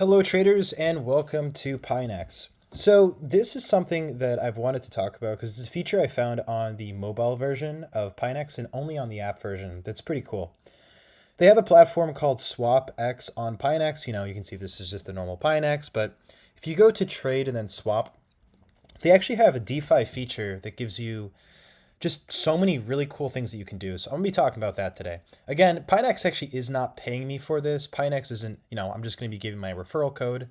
Hello traders and welcome to Pinex. So this is something that I've wanted to talk about because it's a feature I found on the mobile version of Pinex and only on the app version. That's pretty cool. They have a platform called SwapX on Pinex. You can see this is just the normal Pinex, but if you go to trade and then swap, they actually have a DeFi feature that gives you just so many really cool things that you can do. So I'm gonna be talking about that today. Again, Pinex actually is not paying me for this. Pinex isn't, I'm just gonna be giving my referral code.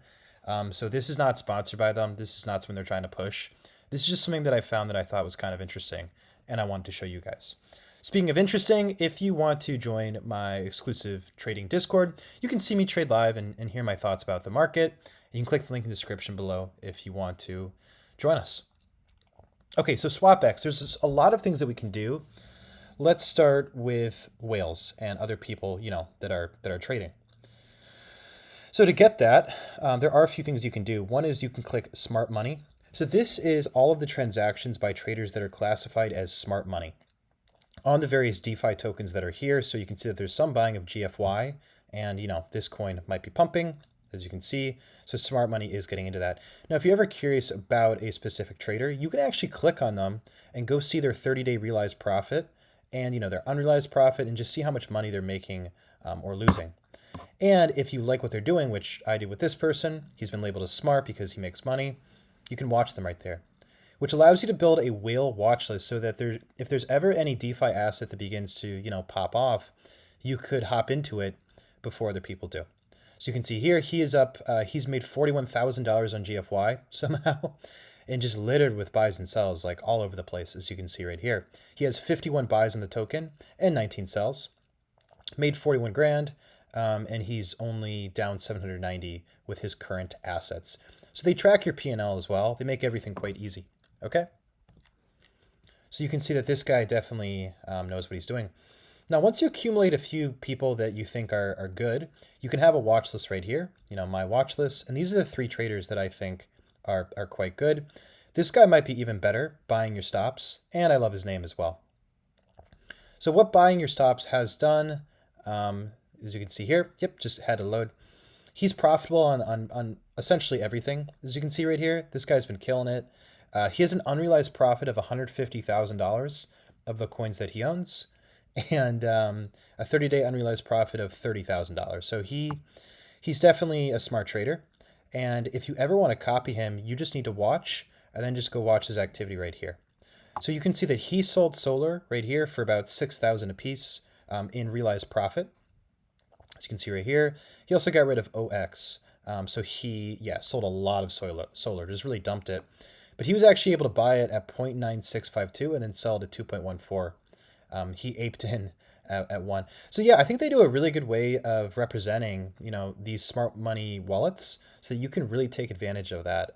So this is not sponsored by them. This is not something they're trying to push. This is just something that I found that I thought was kind of interesting and I wanted to show you guys. Speaking of interesting, if you want to join my exclusive trading Discord, you can see me trade live and hear my thoughts about the market. You can click the link in the description below if you want to join us. Okay, so SwapX, there's a lot of things that we can do. Let's start with whales and other people, that are trading. So to get that, there are a few things you can do. One is you can click smart money. So this is all of the transactions by traders that are classified as smart money on the various DeFi tokens that are here. So you can see that there's some buying of GFY and, this coin might be pumping, as you can see. So smart money is getting into that. Now, if you're ever curious about a specific trader, you can actually click on them and go see their 30-day realized profit and, their unrealized profit and just see how much money they're making or losing. And if you like what they're doing, which I do with this person, he's been labeled as smart because he makes money, you can watch them right there, which allows you to build a whale watch list so that if there's ever any DeFi asset that begins to, pop off, you could hop into it before other people do. So you can see here, he is up, he's made $41,000 on GFY somehow, and just littered with buys and sells like all over the place, as you can see right here. He has 51 buys in the token and 19 sells, made 41 grand, and he's only down 790 with his current assets. So they track your P&L as well. They make everything quite easy, okay? So you can see that this guy definitely knows what he's doing. Now, once you accumulate a few people that you think are good, you can have a watch list right here, my watch list. And these are the 3 traders that I think are quite good. This guy might be even better, buying your stops. And I love his name as well. So what buying your stops has done, as you can see here, just had to load. He's profitable on essentially everything. As you can see right here, this guy's been killing it. He has an unrealized profit of $150,000 of the coins that he owns, and a 30-day unrealized profit of $30,000. So he's definitely a smart trader. And if you ever want to copy him, you just need to watch and then just go watch his activity right here. So you can see that he sold solar right here for about 6,000 a piece in realized profit. As you can see right here, he also got rid of OX. So he, sold a lot of solar, just really dumped it. But he was actually able to buy it at 0.9652 and then sell it at 2.14. He aped in at 1. So I think they do a really good way of representing, these smart money wallets so that you can really take advantage of that,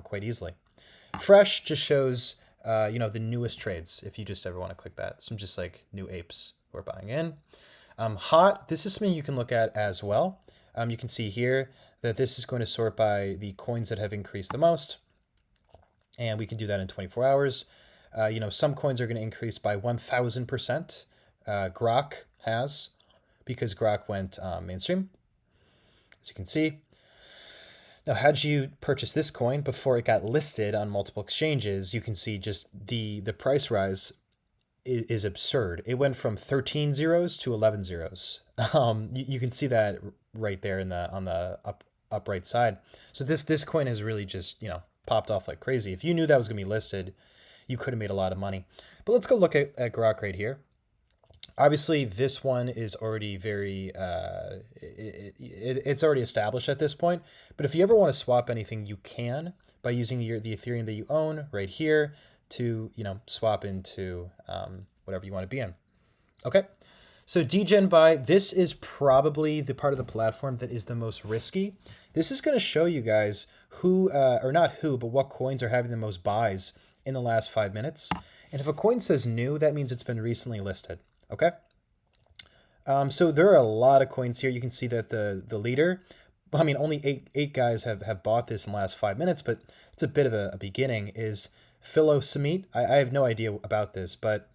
quite easily. Fresh just shows, the newest trades, if you just ever want to click that. Some just like new apes who are buying in. Hot, this is something you can look at as well. You can see here that this is going to sort by the coins that have increased the most. And we can do that in 24 hours. Some coins are going to increase by 1,000%. Grok has, because Grok went mainstream, as you can see. Now, had you purchased this coin before it got listed on multiple exchanges, you can see just the price rise is absurd. It went from 13 zeros to 11 zeros. You can see that right there on the up right side. So this coin has really just popped off like crazy. If you knew that was going to be listed, you could have made a lot of money. But let's go look at Grok right here. Obviously, this one is already very, it's already established at this point. But if you ever want to swap anything, you can by using the Ethereum that you own right here to, swap into whatever you want to be in. Okay. So Degen buy, this is probably the part of the platform that is the most risky. This is going to show you guys who, or not who, but what coins are having the most buys in the last 5 minutes. And if a coin says new, that means it's been recently listed. Okay. So there are a lot of coins here. You can see that the leader, only eight guys have bought this in the last 5 minutes, but it's a bit of a beginning, is Philo Samit. I have no idea about this, but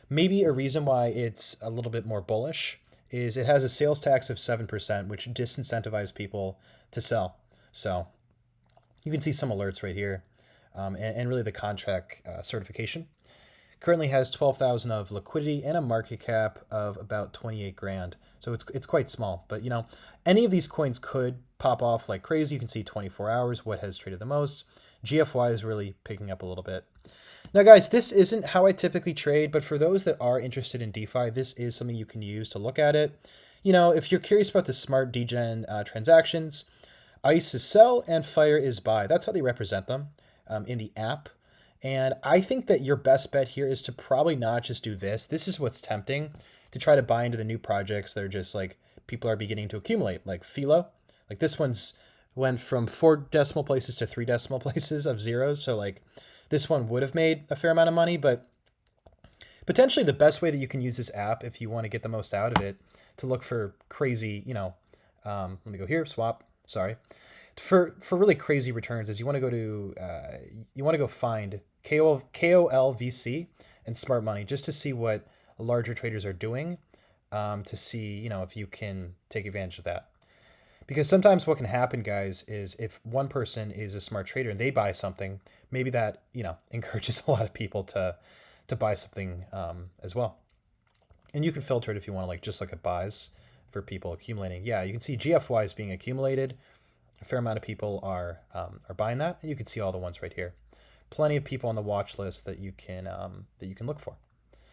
maybe a reason why it's a little bit more bullish is it has a sales tax of 7%, which disincentivizes people to sell. So you can see some alerts right here, and really the contract certification. Currently has 12,000 of liquidity and a market cap of about 28 grand. So it's quite small, but you know, any of these coins could pop off like crazy. You can see 24 hours, what has traded the most. GFY is really picking up a little bit. Now guys, this isn't how I typically trade, but for those that are interested in DeFi, this is something you can use to look at it. You know, if you're curious about the smart Degen transactions, ICE is sell and FIRE is buy. That's how they represent them in the app. And I think that your best bet here is to probably not just do this. This is what's tempting, to try to buy into the new projects that are just like people are beginning to accumulate, like Philo. Like this one's went from 4 decimal places to 3 decimal places of zeros. So like this one would have made a fair amount of money, but potentially the best way that you can use this app if you want to get the most out of it to look for crazy, you know, let me go here, swap, sorry. For really crazy returns is you want to go to you want to go find KOLVC and Smart Money just to see what larger traders are doing, to see, you know, if you can take advantage of that. Because sometimes what can happen, guys, is if one person is a smart trader and they buy something, maybe that, you know, encourages a lot of people to buy something as well. And you can filter it if you want to, like just look at buys for people accumulating. Yeah, you can see GFY is being accumulated. A fair amount of people are buying that, and you can see all the ones right here. Plenty of people on the watch list that you can look for.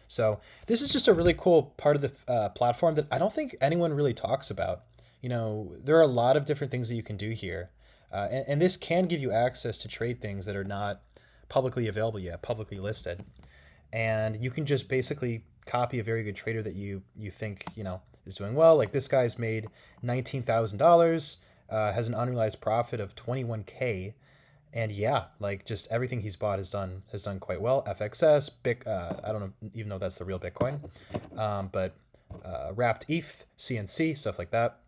So this is just a really cool part of the platform that I don't think anyone really talks about. You know, there are a lot of different things that you can do here, and this can give you access to trade things that are not publicly available yet, publicly listed, and you can just basically copy a very good trader that you think, you know, is doing well. Like this guy's made $19,000. Has an unrealized profit of 21K, and yeah, like just everything he's bought has done quite well. FXS, I don't know, even know that's the real Bitcoin, but wrapped ETH, CNC, stuff like that.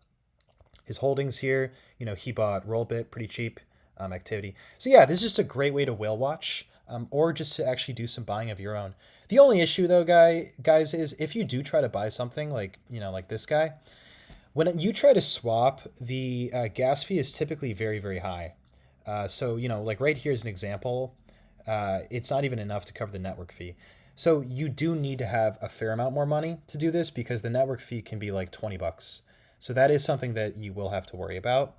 His holdings here, you know, he bought Rollbit pretty cheap, activity. So yeah, this is just a great way to whale watch, or just to actually do some buying of your own. The only issue though, guys, is if you do try to buy something like, you know, like this guy. When you try to swap, the gas fee is typically very, very high. So, you know, like right here is an example. It's not even enough to cover the network fee. So you do need to have a fair amount more money to do this because the network fee can be like 20 bucks. So that is something that you will have to worry about,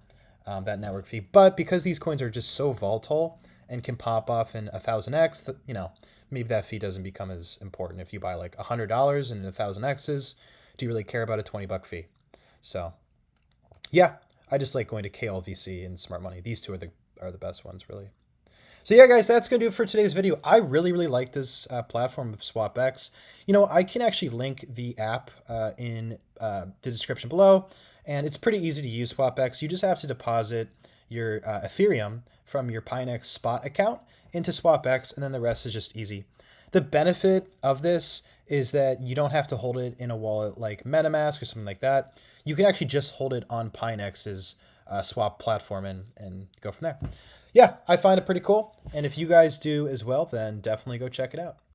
that network fee. But because these coins are just so volatile and can pop off in 1000x, you know, maybe that fee doesn't become as important. If you buy like $100 and 1000x's, do you really care about a 20-buck fee? So yeah, I just like going to KLVC and Smart Money. These two are the best ones, really. So yeah, guys, that's going to do it for today's video. I really, really like this platform of SwapX. You know, I can actually link the app in the description below, and it's pretty easy to use SwapX. You just have to deposit your Ethereum from your Pinex spot account into SwapX, and then the rest is just easy. The benefit of this is that you don't have to hold it in a wallet like MetaMask or something like that. You can actually just hold it on Pinex's swap platform and go from there. Yeah, I find it pretty cool. And if you guys do as well, then definitely go check it out.